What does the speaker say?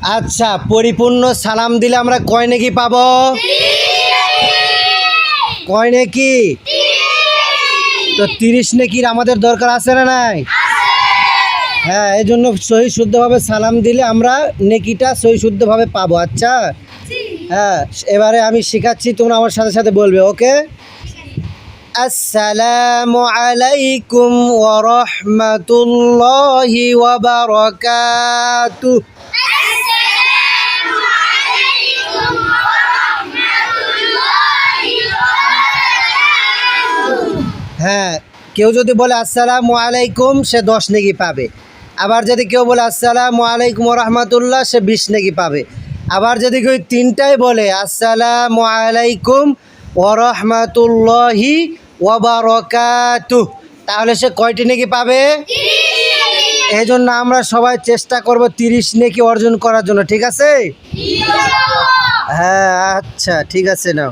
আচ্ছা, পরিপূর্ণ সালাম দিলে আমরা কয় নেকি পাবো? কয় নেকি? তো 30 নেকির আমাদের দরকার আছে না নাই? হ্যাঁ, এই জন্য সহি শুদ্ধভাবে সালাম দিলে আমরা নেকিটা সহি শুদ্ধভাবে পাবো। আচ্ছা, হ্যাঁ, এবারে আমি শেখাচ্ছি, তোমরা আমার সাথে সাথে বলবে। ওকে? আসসালামু আলাইকুম ওয়া রাহমাতুল্লাহি ওয়া বারাকাতুহু। হ্যাঁ, কেউ যদি বলে আসসালামু আলাইকুম, সে 10 নেকি পাবে। আবার যদি কেউ বলে আসসালামু আলাইকুম ওয়া রাহমাতুল্লাহ, সে 20 নেকি পাবে। আবার যদি কেউ তিনটাই বলে আসসালামু আলাইকুম ওয়া রাহমাতুল্লাহি ওয়া বারাকাতুহু, তাহলে সে কয়টি নেকি পাবে? এই জন্য আমরা সবাই চেষ্টা করব 30 নেকি অর্জন করার জন্য। ঠিক আছে? হ্যাঁ, আচ্ছা, ঠিক আছে নাও।